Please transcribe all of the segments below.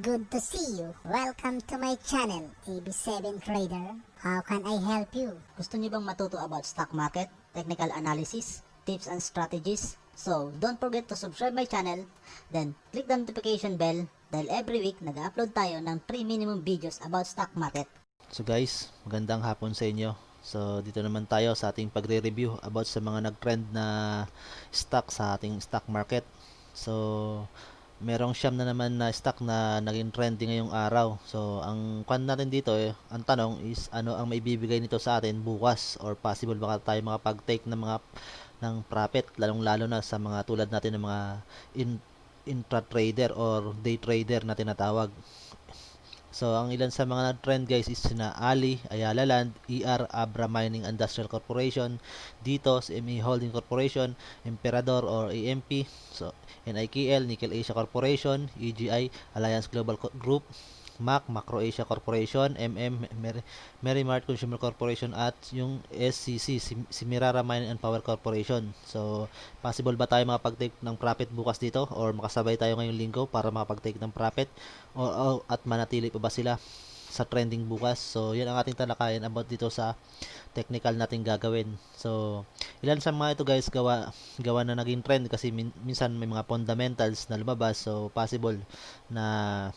good to see you. Welcome to my channel, AB7 Trader. How can I help you? Gusto niyo bang matuto about stock market, technical analysis, tips and strategies? So, don't forget to subscribe my channel, then click the notification bell dahil every week nag-upload tayo ng 3 minimum videos about stock market. So guys, magandang hapon sa inyo. So dito naman tayo sa ating pagre-review about sa mga nag-trend na stock sa ating stock market. So merong siyam na naman na stock na naging trending ngayong araw. So ang kwan natin dito ang tanong is ano ang maibibigay nito sa atin bukas, or possible baka tayo makapag-take ng profit, lalong-lalo na sa mga tulad natin ng mga intra-trader or day trader na tinatawag. So, ang ilan sa mga nag-trend guys is sina Ali, Ayala Land, ER, Abra Mining Industrial Corporation, Ditos, ME Holding Corporation, Emperador or AMP, so NIKL, Nickel Asia Corporation, EGI, Alliance Global Group, MAC, Macro Asia Corporation, Merrimart Consumer Corporation, at yung SCC, Semirara Mining and Power Corporation. So, possible ba tayo makapag-take ng profit bukas dito, or makasabay tayo ngayong linggo para makapag-take ng profit, at manatili pa ba sila sa trending bukas? So, yan ang ating talakayan about dito sa technical nating gagawin. So, ilan sa mga ito guys gawa na naging trend kasi minsan may mga fundamentals na lumabas, so possible na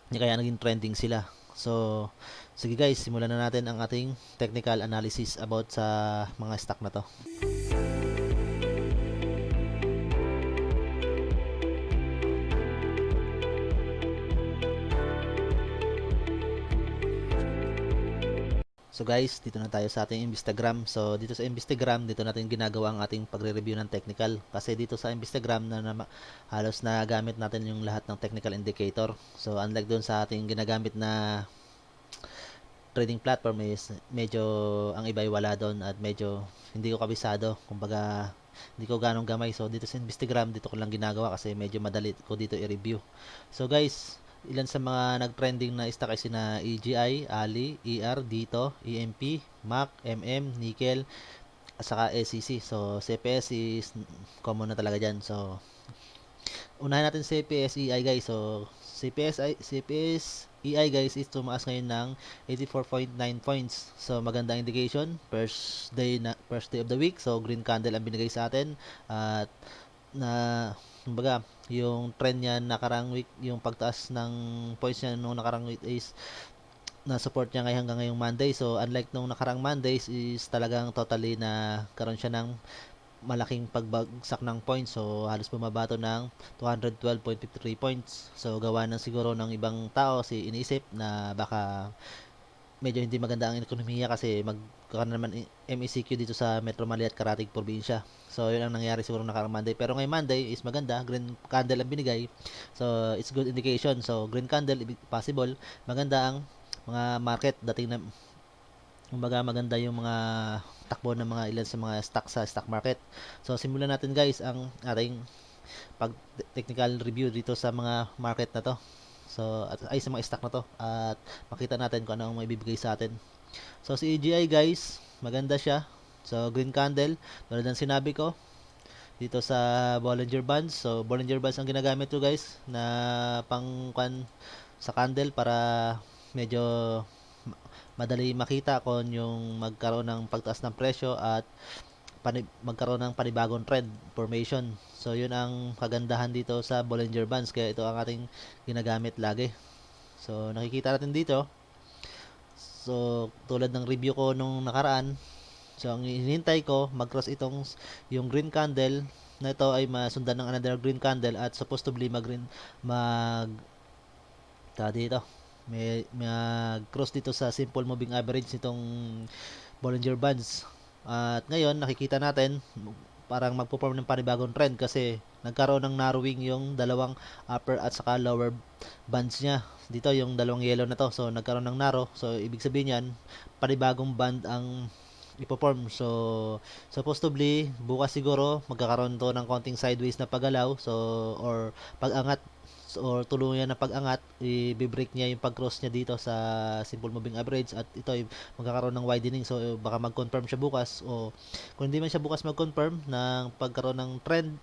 kaya naging trending sila. So, sige guys, simulan na natin ang ating technical analysis about sa mga stock na to. So guys, dito na tayo sa ating Instagram. So dito sa Instagram, dito natin ginagawa ang ating pagre-review ng technical. Kasi dito sa Instagram halos na gamit natin yung lahat ng technical indicator. So unlike doon sa ating ginagamit na trading platform is medyo ang iba ay wala doon at medyo hindi ko kabisado. Kumbaga hindi ko ganong gamay. So dito sa Instagram, dito ko lang ginagawa kasi medyo madali ko dito i-review. So guys, ilan sa mga nag-trending na stock ay sina EGI, Ali, ER, Dito, EMP, MAC, MM, Nickel, at saka SCC. So, CPS is common na talaga dyan. So, unahin natin CPS EI guys. So, CPS EI guys is tumaas ngayon ng 84.9 points. So, magandang indication. First day of the week. So, green candle ang binigay sa atin. At na kumbaga yung trend niya nakarang week, yung pagtaas ng points niya nung nakarang week is na support niya ngayon hanggang ngayong Monday. So unlike nung nakarang Mondays is talagang totally na karon siya ng malaking pagbagsak ng points. So halos bumaba to ng 212.53 points. So gawa ng siguro ng ibang tao si iniisip na baka medyo hindi maganda ang ekonomiya kasi magkakaroon naman MECQ dito sa Metro Manila at Karatig Probinsya. So, yun ang nangyari siguro nakarang Monday. Pero ngayong Monday is maganda. Green candle ang binigay. So, it's good indication. So, green candle, possible. Maganda ang mga market. Dating na, kumbaga maganda yung mga takbo ng mga ilan sa mga stock sa stock market. So, simulan natin guys ang ating pag technical review dito sa mga market na to. So, ay sa mga stock na to, at makita natin kung ano ang maibibigay sa atin. So, si EGI guys, maganda siya. So, green candle, tulad ng sinabi ko, dito sa Bollinger Bands. So, Bollinger Bands ang ginagamit to guys, na pangkwan sa candle para medyo madali makita kung yung magkaroon ng pagtaas ng presyo at magkaroon ng panibagong trend formation. So yun ang kagandahan dito sa Bollinger Bands, kaya ito ang ating ginagamit lagi. So nakikita natin dito, so tulad ng review ko nung nakaraan, so ang hinihintay ko mag-cross yung green candle na ito ay masundan ng another green candle at supposedly mag dito mag-cross dito sa simple moving average nitong Bollinger Bands. At ngayon nakikita natin parang magpo-form ng panibagong trend kasi nagkaroon ng narrowing yung dalawang upper at saka lower bands niya. Dito yung dalawang yellow na to. So nagkaroon ng narrow. So ibig sabihin yan, panibagong band ang ipo-form. So supposedly bukas siguro magkakaroon to ng konting sideways na paggalaw. So or pag-angat or tuluyan na pag-angat, i-break niya yung pag-cross niya dito sa simple moving average at ito ay magkakaroon ng widening. So baka mag-confirm siya bukas, o kung hindi man siya bukas mag-confirm ng pagkaroon ng trend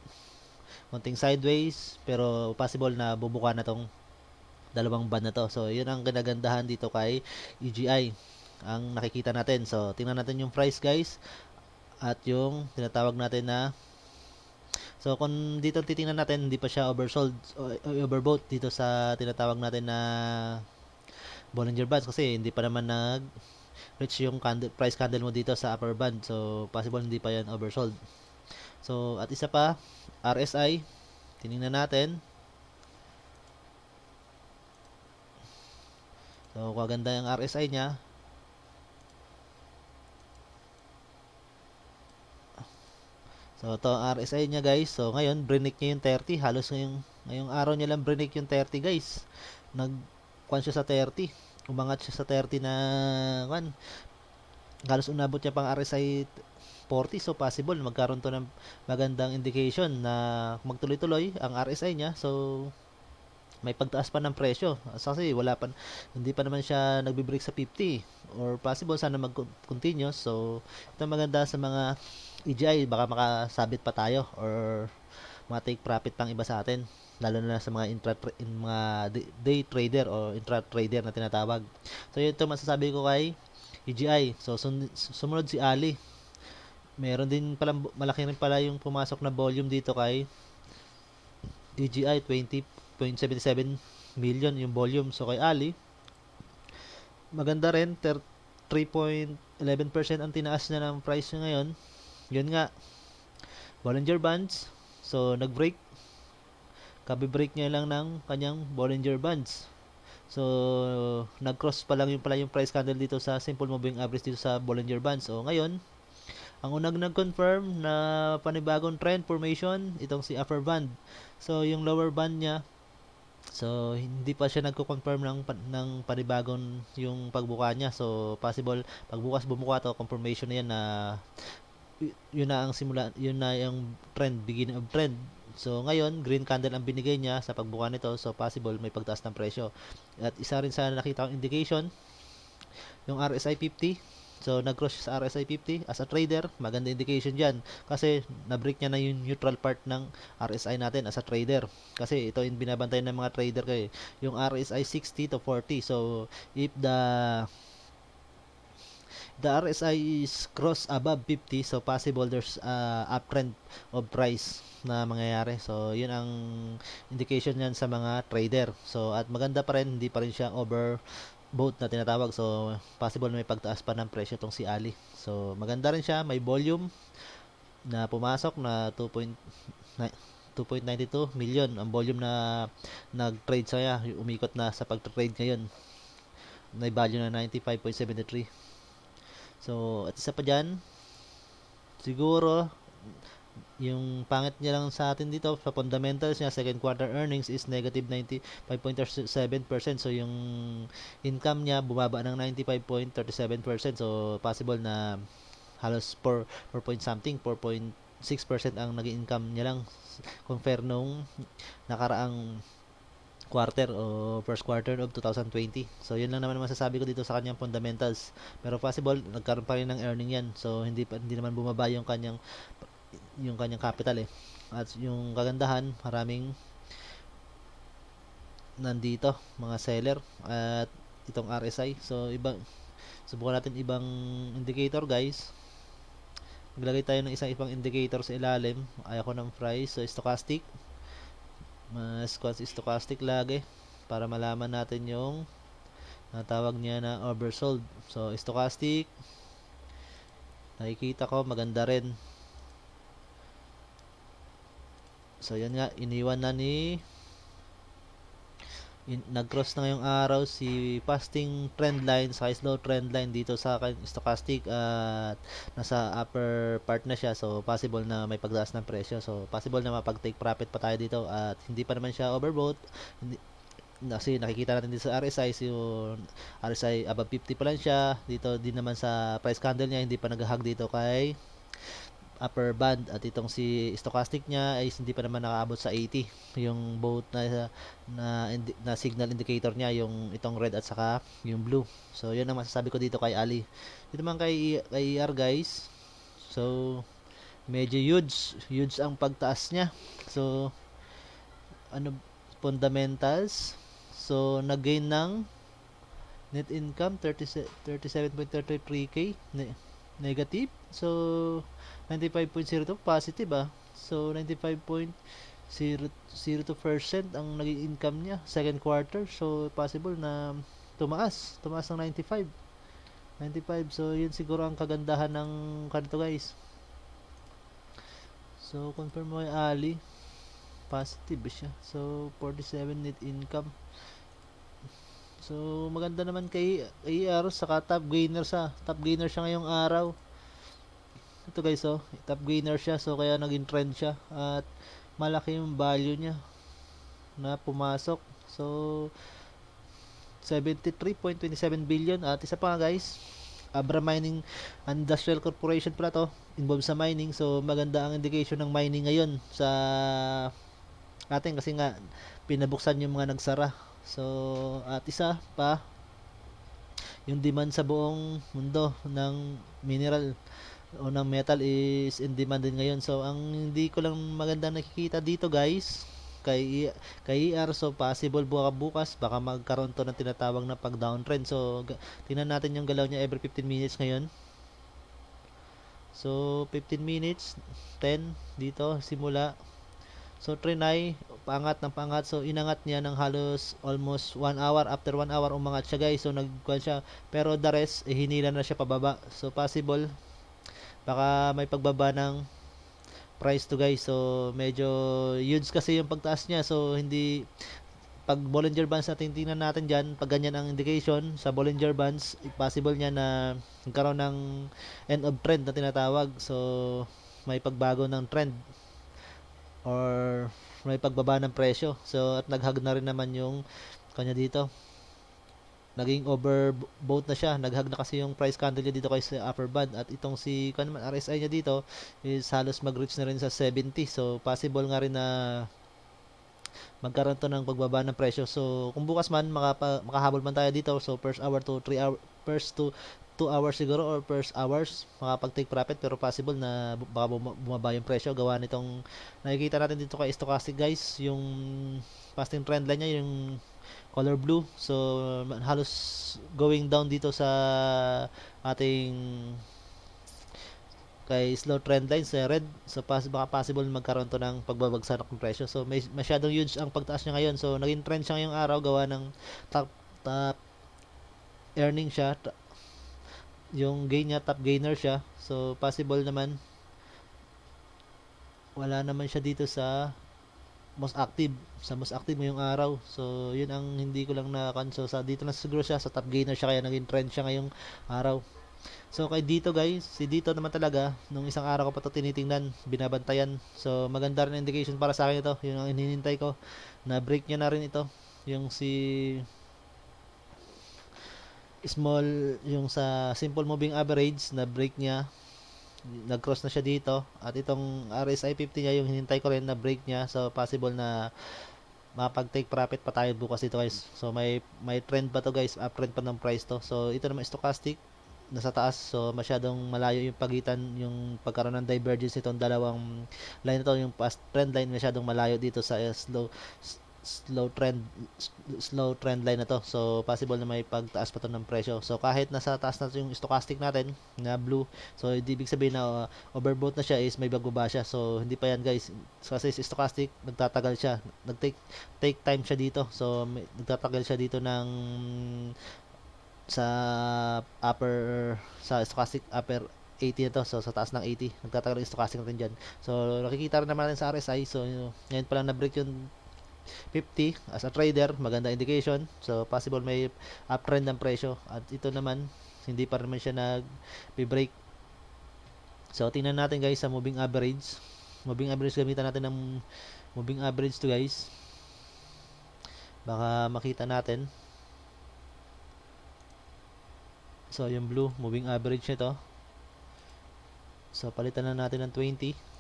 konting sideways, pero possible na bubuka na tong dalawang band na to. So yun ang ginagandahan dito kay EGI ang nakikita natin. So tingnan natin yung price guys at yung tinatawag natin na, so kung dito titingnan natin, hindi pa siya oversold o overbought dito sa tinatawag natin na Bollinger Bands kasi hindi pa naman reach yung price candle mo dito sa upper band. So possible hindi pa yan oversold. So at isa pa, RSI, tiningnan natin. So kaganda yung RSI niya. So ito ang RSI niya guys. So ngayon break niya yung 30, halos ngayong araw niya lang break yung 30 guys. Nag-kwan siya sa 30. Umangat siya sa 30 na kwan. Halos unabot niya pang RSI 40, so possible magkaroon to ng magandang indication na magtuloy-tuloy ang RSI niya. So may pagtaas pa ng presyo kasi hindi pa naman siya nagbi-break sa 50 or possible sana mag-continue. So ito maganda sa mga EGI, baka makasabit pa tayo or take profit pang iba sa atin, lalo na sa mga mga day trader o intra trader na tinatawag. So ito masasabi ko kay EGI. So sumunod si Ali. Meron din pala, malaki rin pala yung pumasok na volume dito kay EGI, 20.77 million yung volume. So kay Ali, maganda rin, 3.11% ang tinaas na ng price niya ngayon. Yun nga, Bollinger Bands. So nag-break, kabi-break niya lang ng kanyang Bollinger Bands. So nag-cross pa lang yung price candle dito sa simple moving average dito sa Bollinger Bands. So ngayon, ang unang nag-confirm na panibagong trend formation, itong si upper band. So yung lower band niya, so hindi pa siya nagko-confirm ng panibagong yung pagbuka niya. So possible pagbukas bumuka to, confirmation na yan na yun na ang simula, yun na yung trend, beginning of trend. So ngayon, green candle ang binigay niya sa pagbuka nito. So possible may pagtaas ng presyo. At isa rin sa nakita kong indication, yung RSI 50. So nag-cross sa RSI 50 as a trader, maganda indication diyan kasi na-break niya na yung neutral part ng RSI natin as a trader. Kasi ito yung binabantayan ng mga trader kayo, yung RSI 60 to 40. So if the RSI is cross above 50, so possible there's uptrend of price na mangyayari. So yun ang indication niyan sa mga trader. So at maganda pa rin, hindi pa rin siya overbought na tinatawag. So possible na may pagtaas pa ng presyo tong si Ali. So maganda rin siya, may volume na pumasok na 2.92 million ang volume na nag-trade saya, umikot na sa pag-trade ngayon. May value na 95.73. So at isa pa dyan, siguro yung pangit niya lang sa atin dito sa fundamentals niya, second quarter earnings is negative 95.37%. So yung income niya bumaba ng 95.37%. So possible na halos 4 point something, 4.6% ang naging income niya lang compare nung nakaraang quarter o first quarter of 2020. So yun lang naman masasabi ko dito sa kanyang fundamentals. Pero possible nagkaroon pa rin ng earning yan. So hindi naman bumaba yung kanyang capital eh. At yung kagandahan, maraming nandito mga seller at itong RSI. So subukan natin ibang indicator guys. Maglagay tayo ng ibang indicator sa ilalim. Ayaw ko ng price. So stochastic, mas stochastic lagi para malaman natin yung tawag niya na oversold. So stochastic, nakikita ko maganda rin. So yan nga, iniwan na nag-cross na ngayong araw si fasting trend line sa slow trend line dito sa stochastic at nasa upper part na siya. So possible na may pagtaas ng presyo. So possible na mapag-take profit pa tayo dito at hindi pa naman siya overbought. Kasi nakikita natin dito sa RSI, so RSI above 50 pa lang siya. Dito din naman sa price candle niya, hindi pa nag-hug dito kay upper band, at itong si stochastic niya ay hindi pa naman nakaabot sa 80 yung both na signal indicator niya, yung itong red at saka yung blue. So yun ang masasabi ko dito kay Ali. Dito naman kay ER guys, so medyo huge ang pagtaas niya. So ano, fundamentals, So nag-gain ng net income 37.33k negative. So 95.02 positive So 95.02% ang naging income niya second quarter. So possible na tumaas ng 95. So yun siguro ang kagandahan ng kanito guys. So confirm mo kay Ali, positive siya. So 47 net income. So maganda naman kay AR, saka top gainer siya ngayong araw. Ito guys, top gainer siya, so kaya naging trend siya at malaki yung value niya na pumasok. So 73.27 billion. At isa pa nga guys, Abra Mining Industrial Corporation pala to, involved sa mining. So maganda ang indication ng mining ngayon sa atin kasi nga pinabuksan yung mga nagsara. So at isa pa, yung demand sa buong mundo ng mineral o ng metal is in demand din ngayon. So ang hindi ko lang maganda nakikita dito guys kay ER, so possible bukas baka magkaroon to ng tinatawag na pag downtrend. So tingnan natin yung galaw niya every 15 minutes ngayon. So 15 minutes 10 dito simula. So trinay paangat ng paangat, so inangat niya ng halos almost 1 hour. After 1 hour umangat siya guys, so nagkuhan siya, pero the rest hinila na siya pababa. So possible baka may pagbaba ng price to guys. So medyo huge kasi yung pagtaas niya, so hindi, pag Bollinger Bands natin tingnan natin dyan, pag ganyan ang indication sa Bollinger Bands, possible niya na nagkaroon ng end of trend na tinatawag. So may pagbago ng trend or may pagbaba ng presyo. So at naghag na rin naman yung kanya dito, naging overbought na siya, naghag na kasi yung price candle niya dito kay sa upper band. At itong si RSI niya dito is halos mag-reach na rin sa 70. So possible nga rin na magkaroon to ng pagbaba ng presyo. So kung bukas man makahabol man tayo dito, so first hour to 3 hour, first to 2 hours siguro or first hours makapag-take profit, pero possible na baka bumaba yung presyo gawa nitong nakikita natin dito kay stochastic guys, yung fasting trend line niya yung color blue. So halos going down dito sa ating kay slow trend line sa red. So baka possible magkaroon to ng pagbabagsak ng presyo. So may masyadong huge ang pagtaas niya ngayon. So naging trend siya ngayong araw gawa ng top earning siya, yung gain niya, top gainer siya. So possible naman wala naman siya dito sa most active ngayong araw. So yun ang hindi ko lang nakanso, sa dito na siguro siya sa top gainer siya, kaya naging trend siya ngayong araw. So kay dito guys, si dito naman talaga nung isang araw ko pa to tinitingnan, binabantayan. So maganda rin indication para sa akin ito, yun ang hinihintay ko, na break niya na rin ito, yung si small, yung sa simple moving average na break niya, nag-cross na siya dito. At itong RSI 50 niya yung hinintay ko rin na break niya. So possible na makapag-take profit pa tayo bukas dito guys. So may trend pa to guys, uptrend pa ng price to. So ito naman stochastic, nasa taas. So masyadong malayo yung pagitan, yung pagkaroon ng divergence nitong dalawang line na to, yung past trend line masyadong malayo dito sa slow trend line na to. So possible na may pagtaas pa to ng presyo. So kahit nasa taas na yung stochastic natin na blue, so hindi ibig sabihin na overbought na siya, is may bagbaba siya. So hindi pa yan guys, kasi stochastic nagtatagal siya, take time siya dito. So nagtatagal siya dito ng sa stochastic upper 80 na to. So sa taas ng 80 nagtatagal yung stochastic natin dyan. So nakikita rin naman natin sa RSI. So ngayon pa lang na break yung 50 as a trader, maganda indication. So possible may uptrend ng presyo. At ito naman hindi pa naman siya nag-break. So tingnan natin guys sa moving average. Gamitan natin ng moving average to guys, baka makita natin. So yung blue moving average nito, so palitan na natin ng 20.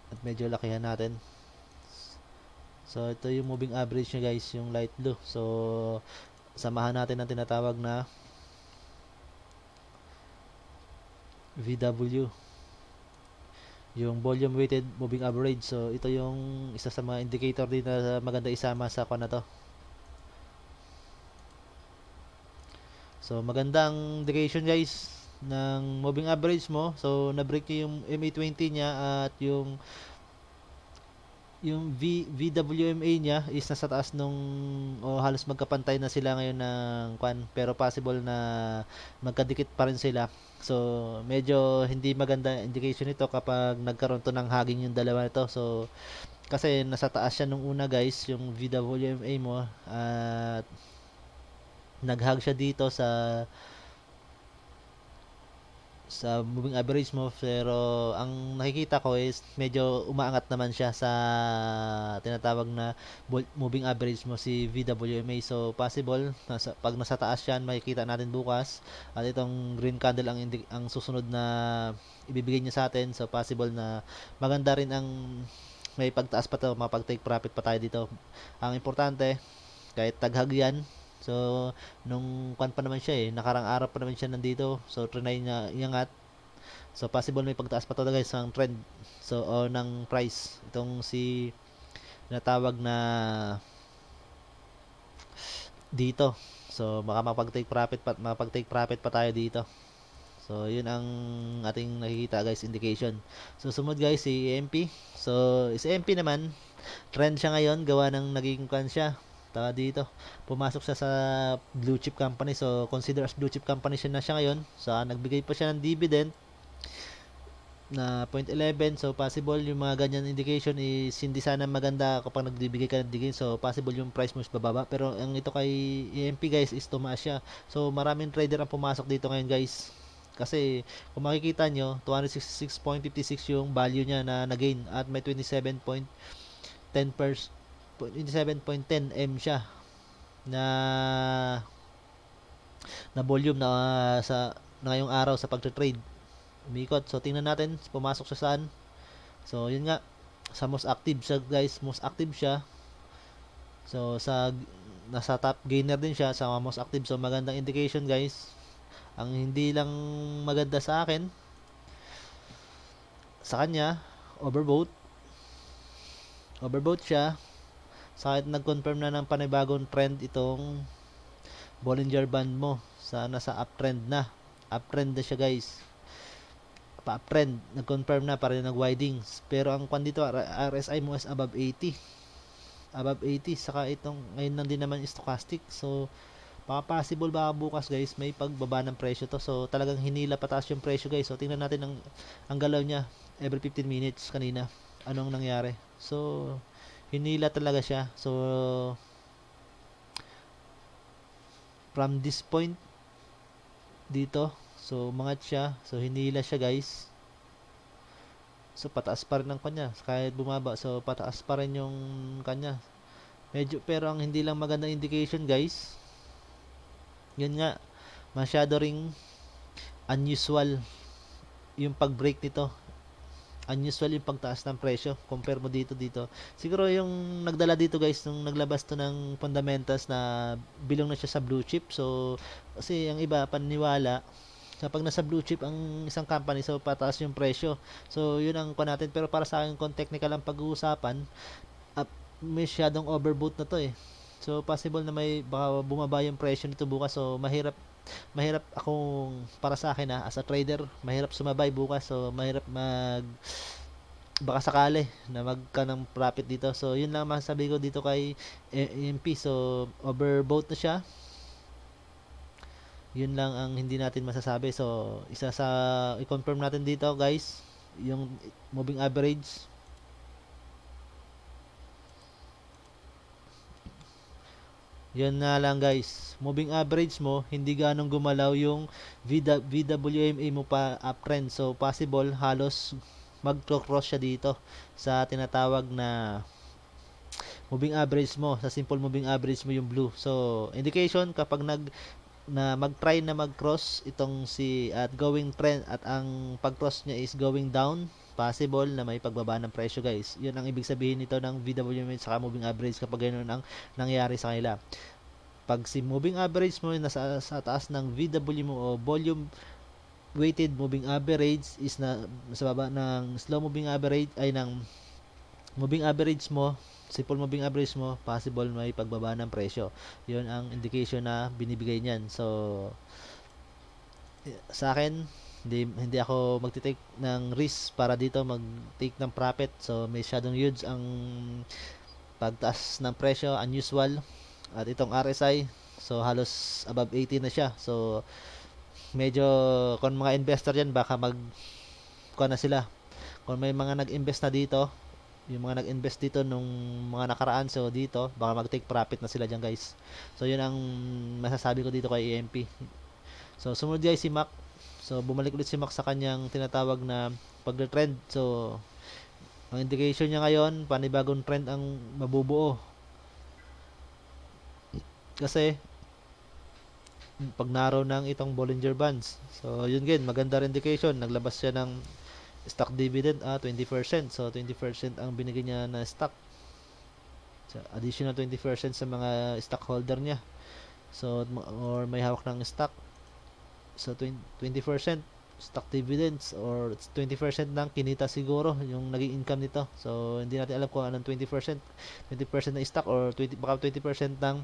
At medyo lakihan natin. So ito yung moving average niya guys, yung light blue. So samahan natin ang tinatawag na VW. yung volume weighted moving average. So ito yung isa sa mga indicator din na maganda isama sa kwan na to. So magandang indication guys ng moving average mo. So na-break niya yung MA20 niya at yung VWMA niya is nasa taas nung halos magkapantay na sila ngayon ng kwan, pero possible na magkadikit pa rin sila. So medyo hindi maganda indication ito kapag nagkaroon to ng hugging yung dalawa nito. So kasi nasa taas siya nung una guys yung VWMA mo at nag-hug siya dito sa moving average mo, pero ang nakikita ko is medyo umaangat naman siya sa tinatawag na moving average mo, si VWMA. So possible pag nasa taas yan makikita natin bukas at itong green candle ang susunod na ibibigay niya sa atin. So possible na maganda rin ang may pagtaas pa to, mapag-take profit pa tayo dito. Ang importante kahit taghag yan. So, nung kwan pa naman siya nakarang araw pa naman siya nandito. So, trinay niya iangat. So, possible may pagtaas pa to guys ang trend. So, o ng price. Itong si natawag na dito. So, baka makapag-take profit pa tayo dito. So, yun ang ating nakikita guys, indication. So, sumunod guys, si EMP. So, si EMP naman, trend siya ngayon, gawa ng naging kwan siya. Tawa dito, pumasok siya sa blue chip company. So, consider as blue chip company siya na siya ngayon. So, nagbigay pa siya ng dividend na 0.11. So, possible yung mga ganyan indication is hindi sana maganda kapag nagbibigay ka ng dividend. So, possible yung price mo is bababa. Pero, ang ito kay EMP guys is tumaas siya. So, maraming trader ang pumasok dito ngayon guys. Kasi kung makikita nyo, 266.56 yung value niya na na-gain at may 27.10 M siya na volume na ngayong araw sa pagte-trade. Umikot. So tingnan natin pumasok siya saan. So yun nga, sa most active siya guys, most active siya. So nasa top gainer din siya sa most active. So magandang indication guys. Ang hindi lang maganda sa akin, sa kanya, overbought siya. Sa kahit nag-confirm na ng panibagong trend itong Bollinger Band mo, nasa uptrend na siya guys, pa-uptrend, nag-confirm na, para nag-widening. Pero ang kwan dito, RSI mo is above 80, saka itong ngayon lang din naman stochastic. So baka possible baka bukas guys may pagbaba ng presyo to. So talagang hinila pataas yung presyo guys. So tingnan natin ang galaw niya every 15 minutes kanina. Anong nangyari? So hinila talaga siya. So from this point dito, so umangat siya. So hinila siya guys. So pataas pa rin ang kanya kahit bumaba. So pataas pa rin yung kanya. Medyo, pero ang hindi lang maganda indication guys, yun nga, masyado ring unusual yung pag-break nito. Unusual yung pagtaas ng presyo compare mo dito. Siguro yung nagdala dito guys nung naglabas to ng fundamentals na bilong na siya sa blue chip. So kasi ang iba paniniwala kapag nasa blue chip ang isang company, so pataas yung presyo. So yun ang kuha natin. Pero para sa akin kung technical ang pag-uusapan, masyadong overbought na to So possible na may baka bumaba yung presyo nito bukas. So mahirap akong, para sa akin as a trader, mahirap sumabay bukas. So mahirap baka sakali na magka ng profit dito. So yun lang masasabi ko dito kay EMP. So overbought na siya. Yun lang ang hindi natin masasabi. So isa sa i-confirm natin dito guys, yung moving average. Yan na lang guys, moving average mo hindi ganong gumalaw yung VWMA mo pa uptrend. So possible halos mag-cross siya dito sa tinatawag na moving average mo, sa simple moving average mo yung blue. So indication kapag mag-try na mag-cross itong at going trend at ang pag-cross niya is going down, possible na may pagbaba ng presyo guys. Yun ang ibig sabihin nito ng VWMA saka moving average kapag ganoon ang nangyari sa kanila. Pag si moving average mo nasa sa taas ng VW mo o volume weighted moving average is na sa baba ng slow moving average ay ng moving average mo, simple moving average mo, possible may pagbaba ng presyo. Yun ang indication na binibigay niyan. So, sa akin, hindi ako magte-take ng risk para dito mag-take ng profit. So, may shadow huge ang pagtaas ng presyo, unusual. At itong RSI, so halos above 80 na siya. So, medyo kung mga investor yan, baka kuha na sila. Kung may mga nag-invest na dito, yung mga nag-invest dito nung mga nakaraan, so dito baka mag-take profit na sila diyan, guys. So yun ang masasabi ko dito kay EMP. So sumunod guys si Mac. So bumalik ulit si Mac sa kanyang tinatawag na pagre-trend. So ang indication niya ngayon, panibagong trend ang mabubuo. Kasi pag narrow ng itong Bollinger Bands. So yun din, maganda rin indication. Naglabas siya ng stock dividend 20%. So 20% ang binigay niya na stock. So, additional 20% sa mga stockholder niya. So or may hawak ng stock. So 20% stock dividends or 20% ng kinita siguro yung naging income nito. So hindi natin alam kung anong 20%. 20% ng stock or baka 20% ng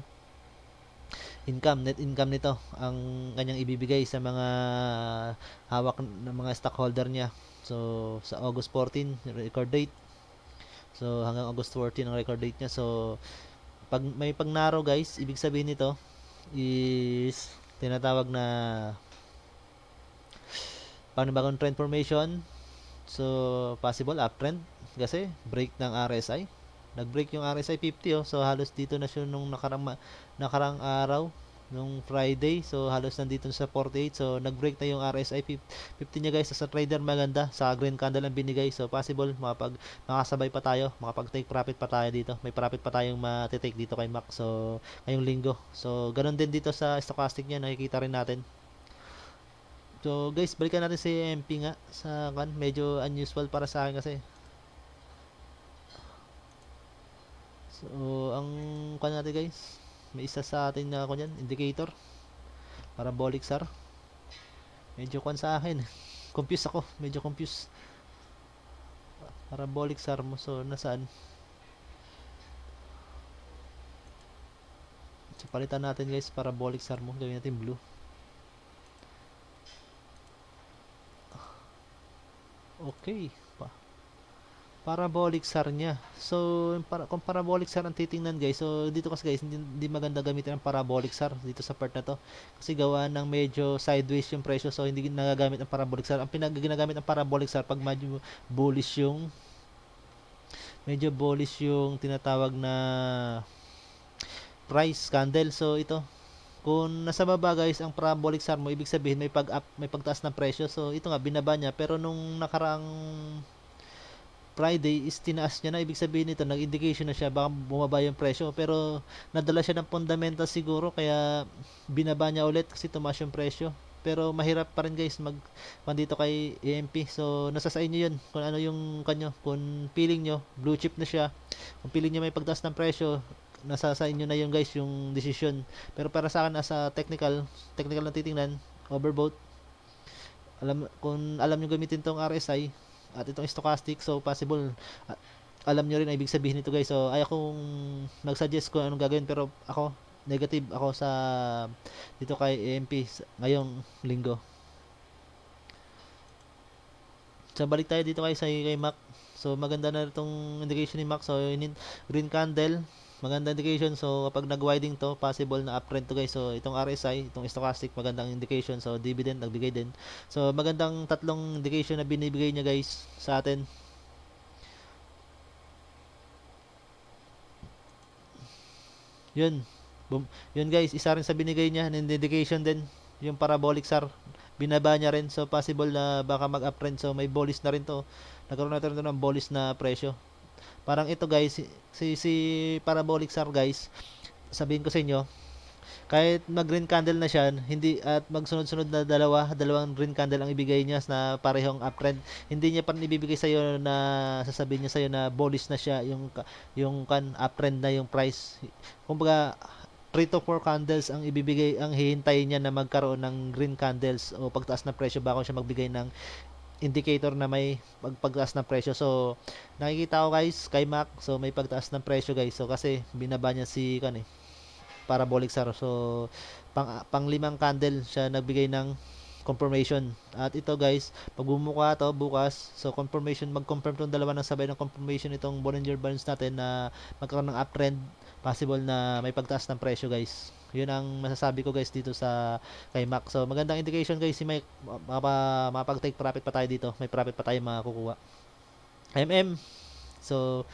net income nito ang kanyang ibibigay sa mga hawak ng mga stockholder niya. So, sa August 14, record date. So, hanggang August 14 ang record date niya. So, pag may pagnaro guys, ibig sabihin nito is tinatawag na panibagong trend formation. So, possible uptrend kasi break ng RSI. Nag-break yung RSI 50 oh. So, halos dito na siya nung nakarang araw nung Friday. So halos nandito sa 48. So nag-break na yung RSI 50 niya guys. Sa trader maganda, sa green candle ang binigay. So possible makasabay pa tayo, makapag-take profit pa tayo dito. May profit pa tayong matitake dito kay Mac. So ngayong linggo. So ganun din dito sa stochastic niya, nakikita rin natin. So guys, balikan natin si MP nga sa kan, medyo unusual para sa akin kasi. So ang kan natin guys, may isa sa atin na kunyan, indicator. Parabolic SAR. Medyo kwan sa akin. Confused ako. Medyo confused. Parabolic SAR mo. So, nasaan? So, palitan natin guys. Parabolic SAR mo. Gawin natin blue. Okay. Parabolic SAR niya. So, kung parabolic SAR ang titingnan guys, so dito kasi guys, hindi maganda gamitin ang parabolic SAR dito sa part na to. Kasi gawa ng medyo sideways yung presyo, so hindi nagagamit ang parabolic SAR. Ang ginagamit ng parabolic SAR pag medyo bullish yung tinatawag na price candle. So, ito. Kung nasa baba guys, ang parabolic SAR mo, ibig sabihin may pagtaas ng presyo. So, ito nga, binaba niya. Pero nung nakaraang Friday is tinaas niya na, ibig sabihin nito nag-indication na siya baka bumaba yung presyo, pero nadala siya ng fundamental siguro kaya binaba niya ulit kasi tumaas yung presyo. Pero mahirap pa rin guys dito kay EMP. So nasa sa inyo yun kung ano yung kanyo. Kung feeling nyo blue chip na siya, kung feeling nyo may pagtaas ng presyo, nasa sa inyo na yun guys yung decision. Pero para sa akin, as a technical na titingnan, overbought. Kung alam nyo gamitin tong RSI at itong stochastic, so possible alam nyo rin ang ibig sabihin nito guys. So ayaw kong nag-suggest kung anong gagawin, pero ako negative ako sa dito kay EMP ngayong linggo. So balik tayo dito kay Mac. So maganda na itong indication ni Mac. So green candle, maganda indication. So kapag nag-widening to, possible na uptrend to guys. So itong RSI, itong stochastic, magandang indication. So dividend nagbigay din. So magandang tatlong indication na binibigay niya guys sa atin. Yun. Boom. Yun guys, isa rin sa binigay niya ng indication din, yung parabolic SAR. Binaba niya rin. So possible na baka mag-uptrend. So may bullish na rin to. Nagkaroon na rin ng bullish na presyo. Parang ito guys, si parabolic SAR guys, sabihin ko sa inyo, kahit mag-green candle na siya, hindi at magsunod-sunod na dalawang green candle ang ibigay niya na parehong uptrend, hindi niya pa rin ibibigay sa iyo na sasabihin niya sa iyo na bullish na siya, yung uptrend na yung price. Kumbaga 3 to 4 candles ang ibibigay, ang hihintayin niya na magkaroon ng green candles o pagtaas ng presyo bago siya magbigay ng indicator na may pagtaas ng presyo. So nakikita ko guys kay Mac, so may pagtaas ng presyo guys. So kasi binaba niya si parabolic SAR. So pang limang candle siya nagbigay ng confirmation. At ito guys, pag bumuka to bukas, so confirmation, mag-confirm tong dalawa ng sabay ng confirmation itong Bollinger Bands natin na magkaroon ng uptrend, possible na may pagtaas ng presyo guys. Yun ang masasabi ko guys dito sa kay Mac. So magandang indication guys si Mike, makapag-take profit pa tayo dito. May profit pa tayo makukuha. So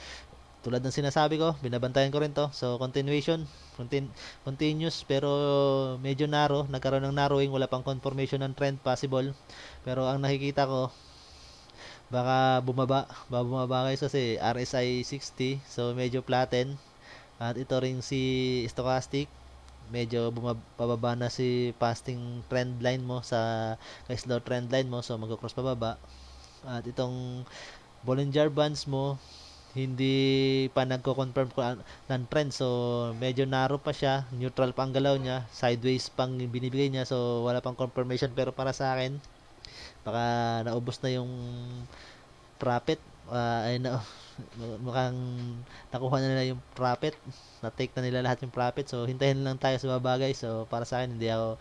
tulad ng sinasabi ko, binabantayan ko rin to. So continuous pero medyo narrow, nagkaroon ng narrowing, wala pang confirmation ng trend possible. Pero ang nakikita ko, baka bumaba guys kasi RSI 60, so medyo flatten. At ito ring si stochastic, medyo pababa na si fasting trend line mo sa slow trend line mo, so magko-cross pababa. At itong Bollinger Bands mo, hindi pa nagko-confirm ng trend, so medyo narrow pa siya, neutral pa ang galaw niya, sideways pang binibigay niya, so wala pang confirmation. Pero para sa akin, baka naubos na yung profit, mukhang nakuha na nila yung profit, na-take na nila lahat yung profit. So hintayin lang tayo sa baba guys. So para sa akin, hindi ako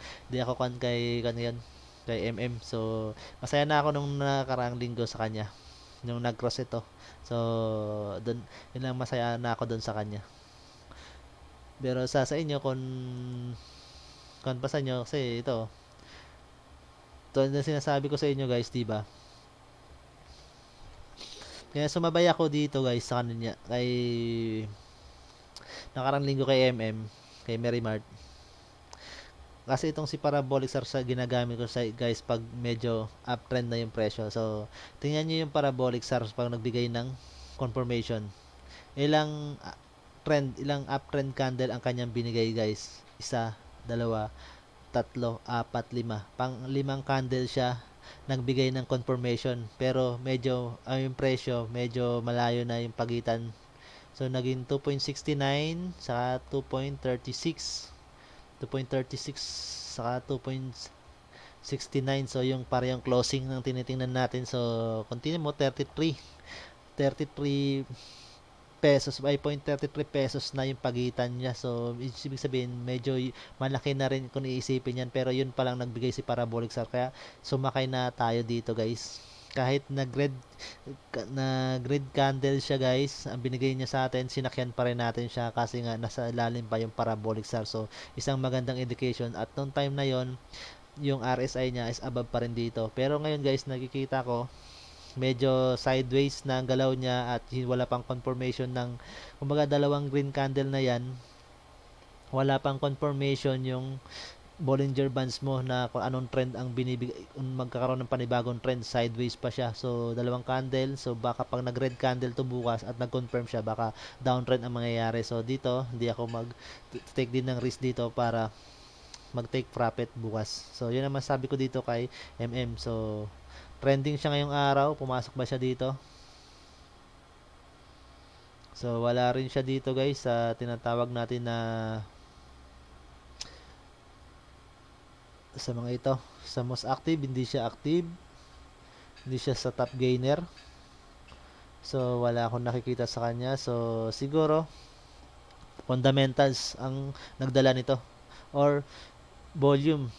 kay MM. So masaya na ako nung nakaraang linggo sa kanya, nung nag-cross ito. So doon, yun lang, masaya na ako doon sa kanya. Pero sa inyo, kung pa sa inyo, kasi ito na sinasabi ko sa inyo guys, di ba? Kaya sumabay ako dito guys sa kanya, kay nakarang linggo kay MM, kay Merrimart. Kasi itong si parabolic SAR sa ginagamit ko sa guys pag medyo uptrend na yung presyo. So tingnan niyo yung parabolic SAR pag nagbigay ng confirmation. Ilang ilang uptrend candle ang kanyang binigay guys? Isa, dalawa, tatlo, apat, lima. Pang limang candle siya nagbigay ng confirmation, pero medyo yung presyo medyo malayo na yung pagitan. So naging 2.69 saka 2.36 saka 2.69. So yung parehong closing ng tinitingnan natin. So continue mo 33 pesos, 5.33 pesos na yung pagitan niya. So ibig sabihin medyo malaki na rin kung iisipin yan, pero yun pa lang nagbigay si parabolic SAR, kaya sumakay na tayo dito guys. Kahit na red candle siya guys, ang binigay niya sa atin, sinakyan pa rin natin siya kasi nga nasa ilalim pa yung parabolic SAR. So isang magandang indication. At noong time na yon, yung RSI niya is above pa rin dito. Pero ngayon guys, nakikita ko medyo sideways na ang galaw niya at wala pang confirmation ng, kumbaga dalawang green candle na yan, wala pang confirmation yung Bollinger Bands mo na kung anong trend ang binibigay, kung magkakaroon ng panibagong trend, sideways pa siya. So dalawang candle, so baka pag nag red candle to bukas at nag-confirm siya, baka downtrend ang mangyayari. So dito hindi ako mag-take din ng risk dito para mag-take profit bukas. So yun ang masabi ko dito kay MM. So trending siya ngayong araw, pumasok ba siya dito? So wala rin siya dito guys sa tinatawag natin na sa mga ito, sa most active, hindi siya active, hindi siya sa top gainer. So wala akong nakikita sa kanya. So siguro fundamentals ang nagdala nito, or volume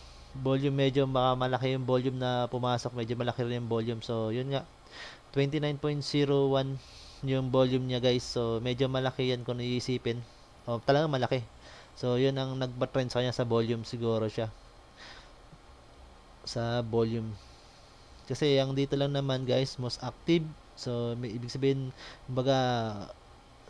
medyo malaki yung volume na pumasok, medyo malaki rin yung volume. So yun nga, 29.01 yung volume niya guys. So medyo malaki yan kung iisipin, talagang malaki. So yun ang nagba-trend sa kanya, sa volume siguro siya, sa volume. Kasi ang dito lang naman guys, most active. So may ibig sabihin, kumbaga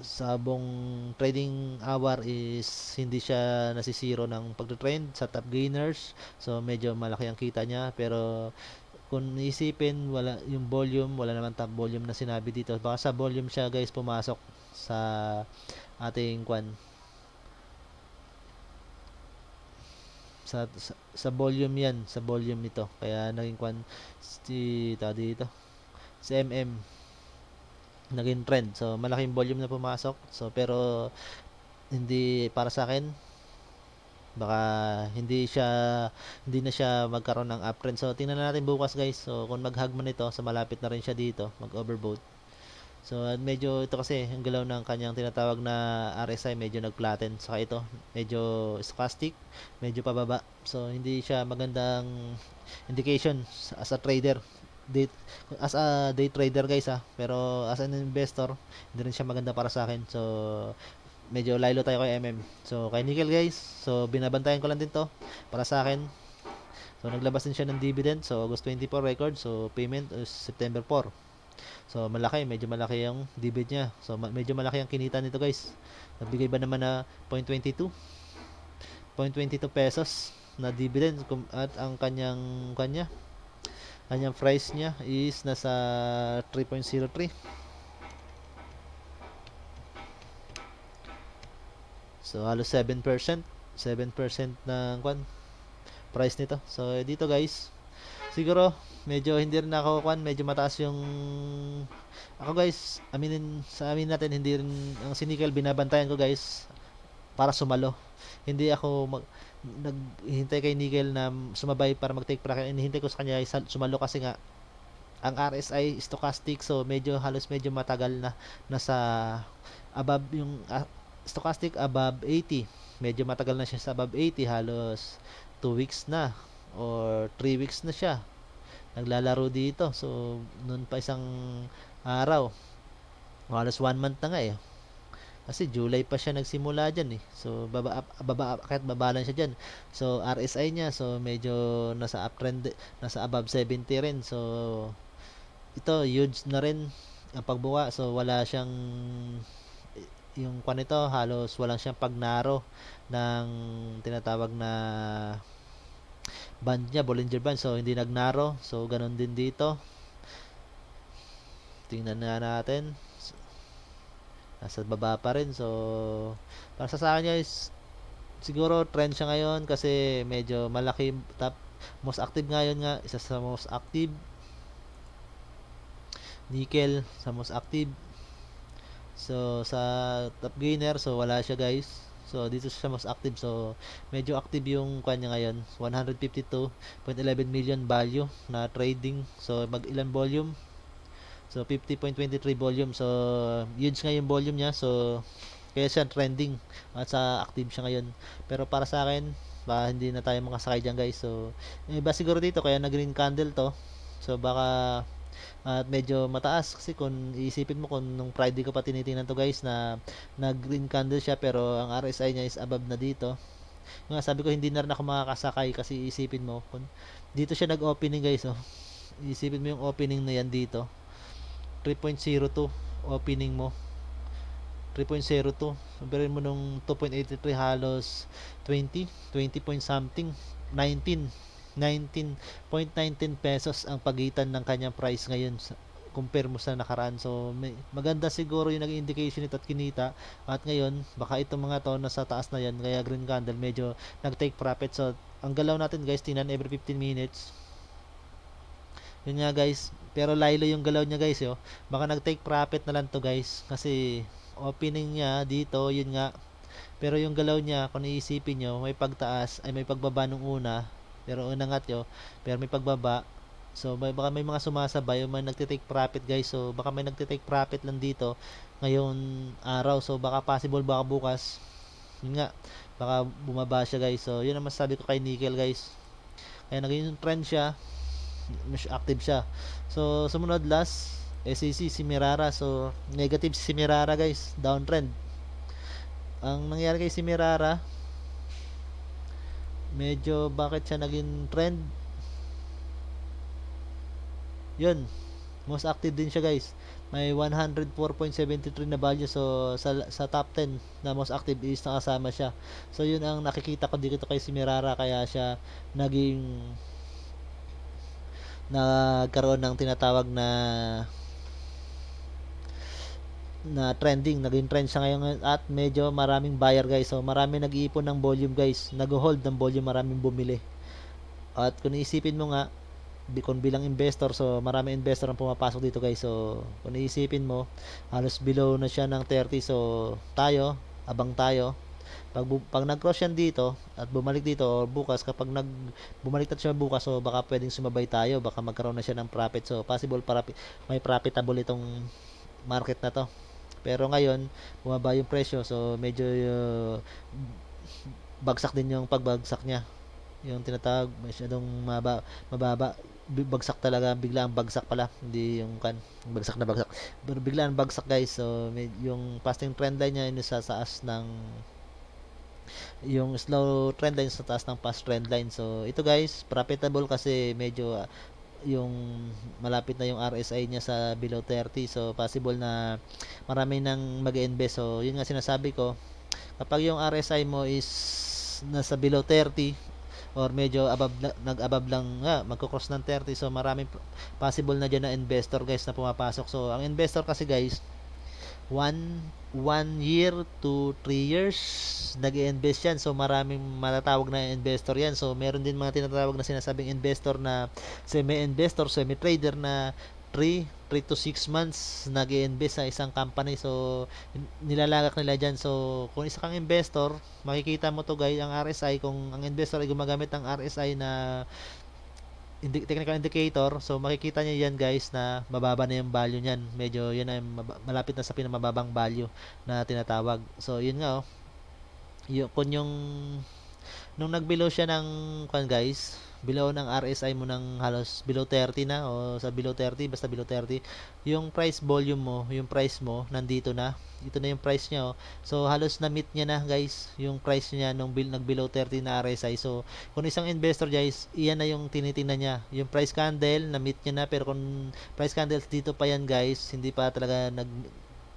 sa buong trading hour is hindi siya nasisiro ng pagte-trend sa top gainers. So medyo malaki ang kita niya, pero kung isipin, wala yung volume, wala naman top volume na sinabi dito. Baka sa volume siya guys pumasok sa ating sa volume yan, sa volume nito, kaya naging dito si MM naging trend. So malaking volume na pumasok. So pero hindi, para sa akin Baka hindi na siya magkaroon ng uptrend. So tingnan natin bukas guys. So kung mag-hug man ito, so malapit na rin siya dito, mag-overbought. So medyo ito kasi ang galaw ng kanyang tinatawag na RSI medyo nag-flatten. Saka ito medyo stochastic, medyo pababa. So hindi siya magandang indication as a trader. Day, as a day trader guys pero as an investor hindi rin siya maganda para sa akin. So medyo lilo tayo kay MM. So kay nickel guys, so binabantayan ko lang din to para sa akin. So naglabas din siya ng dividend, so August 24 record, so payment is September 4. So medyo malaki yung dividend niya. So medyo malaki ang kinita nito guys. Nagbigay ba naman na 0.22 pesos na dividend at ang kanyang price niya is nasa 3.03. So halos 7% ng price nito. So dito guys, siguro medyo hindi rin ako medyo mataas yung ako guys, amin natin hindi rin ang sinikal binabantayan ko guys para sumalo. Hindi ako naghihintay kay nickel na sumabay para mag-take profit. Hinihintay ko sa kanya sumalo kasi nga ang RSI stochastic, so halos medyo matagal na nasa above yung stochastic above 80. Medyo matagal na siya sa above 80, halos 2 weeks na or 3 weeks na siya naglalaro dito. So noon pa isang araw, halos 1 month na nga kasi July pa siya nagsimula dyan so kahit baba lang siya dyan. So RSI niya so medyo nasa uptrend, nasa above 70 rin. So ito huge na rin ang pagbuka. So wala siyang yung nito, halos walang siyang pagnaro ng tinatawag na band niya, Bollinger Band. So hindi nagnaro. So ganun din dito. Tingnan na natin. Nasa baba pa rin. So para sa akin guys, siguro trend siya ngayon kasi medyo malaki. Most active ngayon nga, isa sa most active. Nickel sa most active. So sa top gainer, so wala siya guys. So dito siya most active. So medyo active yung kanya ngayon. 152.11 million value na trading. So ilan volume? So 50.23 volume. So huge nga yung volume niya. So kaya siya trending at sa active siya ngayon. Pero para sa akin, hindi na tayo makasakay diyan guys. So iba siguro dito kaya na green candle to. So baka at medyo mataas kasi kung iisipin mo kung nung Friday ko pa tinitingnan to guys na green candle siya pero ang RSI niya is above na dito. Yung sabi ko hindi na rin ako makakasakay kasi isipin mo kung dito siya nag-opening guys Isipin mo yung opening na yan dito. 3.02 opening mo. 3.02. Sabihin mo nung 2.83 halos 20 point something 19.19 pesos ang pagitan ng kanyang price ngayon compare mo sa nakaraan. So maganda siguro yung naging indication nito at kinita. At ngayon baka itong mga to nasa taas na yan kaya green candle medyo nag-take profit. So ang galaw natin guys, tingnan every 15 minutes. Yun nga guys, pero lilo yung galaw niya guys baka nag-take profit na lang to guys kasi opening niya dito yun nga. Pero yung galaw niya kung iisipin nyo, may pagtaas ay may pagbaba nung una, pero unangat pero may pagbaba. So baka may mga sumasabay, may nagte-take profit guys. So baka may nagte-take profit lang dito ngayon araw. So baka possible baka bukas yun nga baka bumaba siya guys. So yun ang masasabi ko kay nickel guys. Kaya naging trend siya, mas active siya. So sumunod last SEC si Mirara. So negative si Mirara guys, downtrend. Ang nangyari kay si Mirara, medyo bakit siya naging trend? Yun, most active din siya guys. May 104.73 na value. So sa top 10 na most active is nakasama siya. So yun ang nakikita ko dito kay si Mirara, kaya siya nagkaroon ng tinatawag na trending, naging trend siya ngayon at medyo maraming buyer guys. So marami nag-iipon ng volume guys, nag-hold ng volume, maraming bumili. At kung iisipin mo nga kung bilang investor, so maraming investor ang pumapasok dito guys. So kung iisipin mo halos below na siya ng 30. So abang tayo Pag nag-cross yan dito at bumalik dito or bukas, kapag bumalik na siya bukas, so baka pwedeng sumabay tayo, baka magkaroon na siya ng profit. So possible para may profitable itong market na to. Pero ngayon, bumaba yung presyo, so medyo bagsak din yung pagbagsak niya. Yung tinatawag, masyadong mababa. Bagsak talaga, biglang bagsak pala. Hindi yung bagsak na bagsak. Pero biglaan bagsak guys. So, yung fasting trend line niya yun sa taas ng yung slow trend line sa taas ng fast trend line. So, ito guys, profitable kasi medyo yung malapit na yung RSI niya sa below 30. So, possible na marami nang mag-invest. So, yun nga sinasabi ko, kapag yung RSI mo is nasa below 30 or medyo above nag-above lang magko-cross ng 30, so maraming possible na diyan na investor guys na pumapasok. So, ang investor kasi guys, 1 year to 3 years nag-i-invest yan. So, maraming matatawag na investor yan. So, meron din mga tinatawag na sinasabing investor na semi-investor, semi-trader na 3 to 6 months nag-i-invest sa isang company. So, nilalagak nila dyan. So, kung isa kang investor, makikita mo to guys, ang RSI, kung ang investor ay gumagamit ng RSI na technical indicator, so makikita niyo yan guys na mababa na yung value niyan. Medyo yun ay malapit na sa pinamababang value na tinatawag. So, yun nga kung yung nung nag-below siya ng guys, below ng RSI mo ng halos below 30 na o sa below 30, basta below 30, yung price volume mo, yung price mo nandito na. Ito na yung price niya So, halos na meet niya na guys yung price niya nung nag-below 30 na RSI. So, kung isang investor guys, iyan na yung tinitingnan niya. Yung price candle na meet niya na, pero kung price candles dito pa yan guys, hindi pa talaga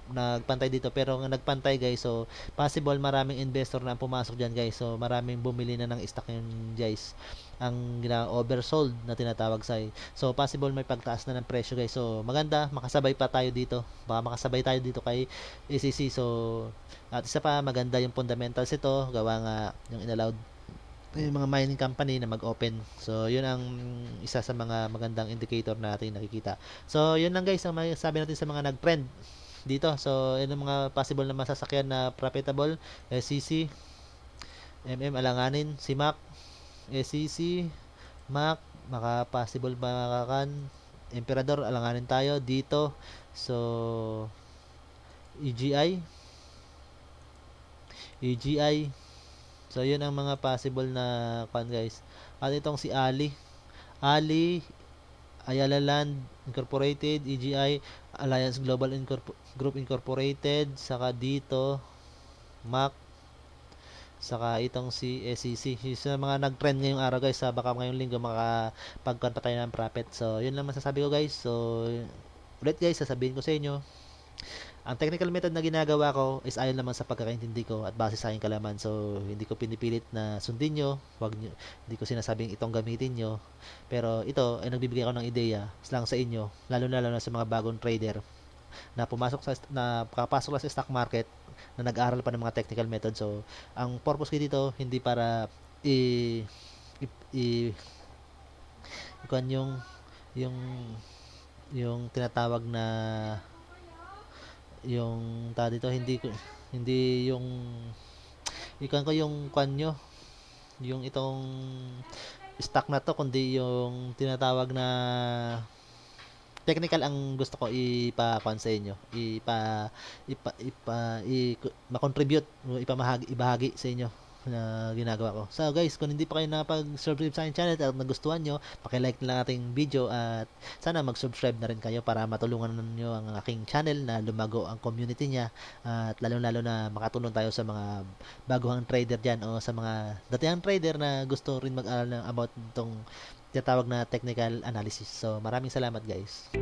nagpantay dito, pero nagpantay guys, so possible maraming investor na pumasok diyan guys. So, maraming bumili na ng stock yun guys, ang oversold na tinatawag so possible may pagtaas na ng presyo guys. So, maganda makasabay pa tayo dito, baka makasabay tayo dito kay ACC. So, at isa pa, maganda yung fundamentals ito, gawa nga yung inallowed yung mga mining company na mag-open. So, yun ang isa sa mga magandang indicator na natin nakikita. So, yun lang guys ang sabi natin sa mga nag-trend dito. So, yun ang mga possible na masasakyan na profitable. SCC, Alanganin, CMAC, SCC, MAC, possible makakan, Emperador, alanganin tayo dito. So, EGI, so yun ang mga possible na guys. At itong si Ali, Ayala Land Incorporated, EGI, Alliance Global Group Incorporated, saka dito MAC, saka itong si SEC. Sa mga nag-trend ngayong araw guys, baka ngayong linggo makapagkuhan pa tayo ng profit. So, yun lang masasabi ko guys. So, ulit guys, sasabihin ko sa inyo, ang technical method na ginagawa ko is ayon naman sa pagkakaintindi ko at base sa aking kalaman. So, hindi ko pinipilit na sundin nyo. Hindi ko sinasabing itong gamitin nyo. Pero ito ay nagbibigay ako ng ideya lang sa inyo, lalo na sa mga bagong trader na papasok lang sa stock market, na nag-aaral pa ng mga technical method. So, ang purpose ko dito, hindi para yung tinatawag na yung dito, hindi yung ko yung kanyo yung itong stock na to, kundi yung tinatawag na technical ang gusto ko ipa-kuan sa inyo, ma-contribute, ibahagi sa inyo na ginagawa ko. So guys, kung hindi pa kayo nakapag-subscribe sa aking channel at nagustuhan nyo, paki-like na lang ating video at sana mag-subscribe na rin kayo para matulungan nyo ang aking channel na lumago ang community niya, at lalo na makatulong tayo sa mga baguhang trader dyan o sa mga datihang trader na gusto rin mag-aral about itong tinatawag na technical analysis. So, maraming salamat guys.